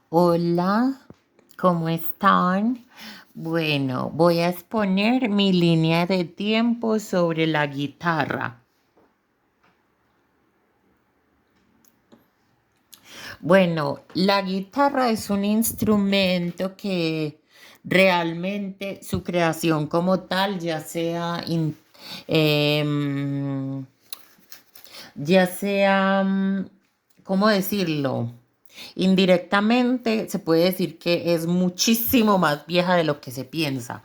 Hola, ¿cómo están? Bueno, voy a exponer mi línea de tiempo sobre la guitarra. Bueno, la guitarra es un instrumento que realmente su creación como tal, em, ya sea, ¿cómo decirlo? Indirectamente se puede decir que es muchísimo más vieja de lo que se piensa.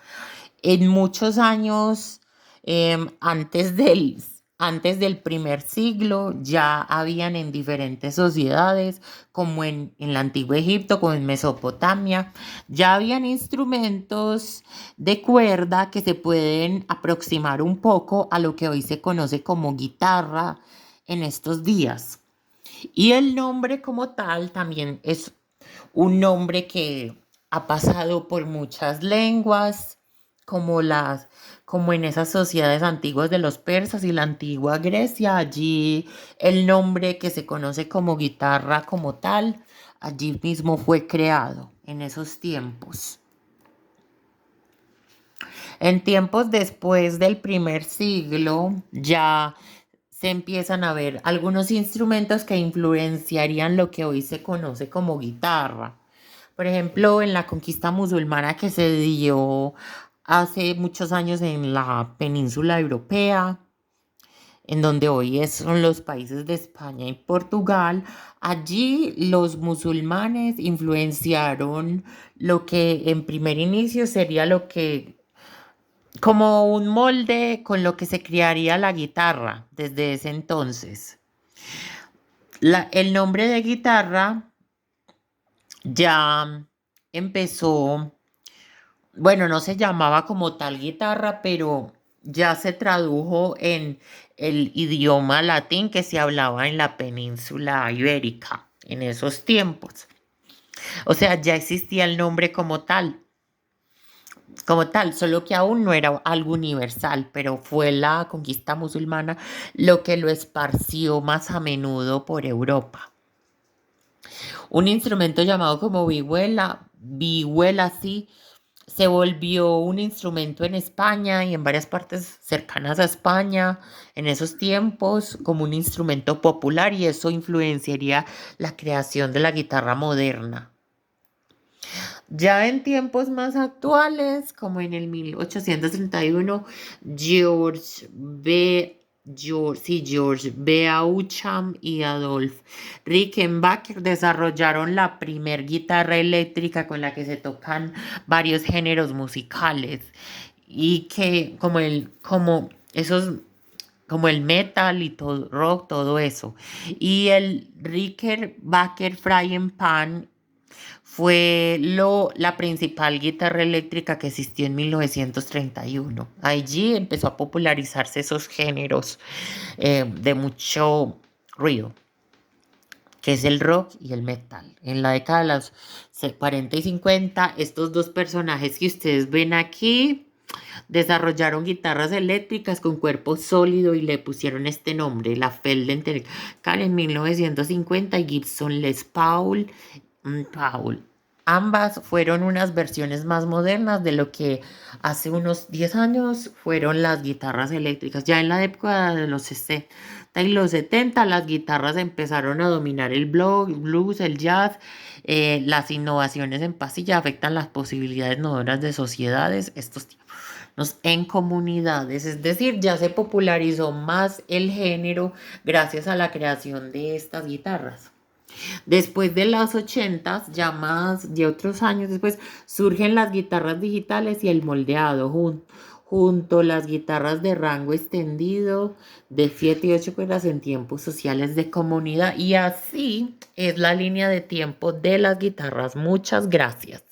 En muchos años, antes del primer siglo, ya habían en diferentes sociedades, como en el antiguo Egipto, como en Mesopotamia, ya habían instrumentos de cuerda que se pueden aproximar un poco a lo que hoy se conoce como guitarra en estos días. Y el nombre como tal también es un nombre que ha pasado por muchas lenguas, como como en esas sociedades antiguas de los persas y la antigua Grecia. Allí el nombre que se conoce como guitarra como tal, allí mismo fue creado en esos tiempos. En tiempos después del primer siglo, ya se empiezan a ver algunos instrumentos que influenciarían lo que hoy se conoce como guitarra. Por ejemplo, en la conquista musulmana que se dio hace muchos años en la península europea, en donde hoy son los países de España y Portugal, allí los musulmanes influenciaron lo que en primer inicio sería lo que como un molde con lo que se crearía la guitarra desde ese entonces. El nombre de guitarra ya empezó, bueno, no se llamaba como tal guitarra, pero ya se tradujo en el idioma latín que se hablaba en la península ibérica en esos tiempos. O sea, ya existía el nombre como tal, solo que aún no era algo universal, pero fue la conquista musulmana lo que lo esparció más a menudo por Europa. Un instrumento llamado como vihuela sí, se volvió un instrumento en España y en varias partes cercanas a España en esos tiempos como un instrumento popular y eso influenciaría la creación de la guitarra moderna. Ya en tiempos más actuales, como en el 1831, George Beauchamp y Adolf Rickenbacker desarrollaron la primer guitarra eléctrica con la que se tocan varios géneros musicales y que como el metal y todo rock, todo eso. Y el Rickenbacker Frying Pan fue la principal guitarra eléctrica que existió en 1931. Allí empezó a popularizarse esos géneros de mucho ruido, que es el rock y el metal. En la década de los 40 y 50, estos dos personajes que ustedes ven aquí desarrollaron guitarras eléctricas con cuerpo sólido y le pusieron este nombre, la Fender Telecaster en 1950 y Gibson Les Paul. Ambas fueron unas versiones más modernas de lo que hace unos 10 años fueron las guitarras eléctricas. Ya en la época de los 60 y los 70 las guitarras empezaron a dominar el blues, el jazz. Las innovaciones en pasilla afectan las posibilidades novedosas de sociedades estos tiempos en comunidades, es decir, ya se popularizó más el género gracias a la creación de estas guitarras. Después de los 80, ya más de otros años después, surgen las guitarras digitales y el moldeado junto a las guitarras de rango extendido de 7 y 8 cuerdas en tiempos sociales de comunidad. Y así es la línea de tiempo de las guitarras. Muchas gracias.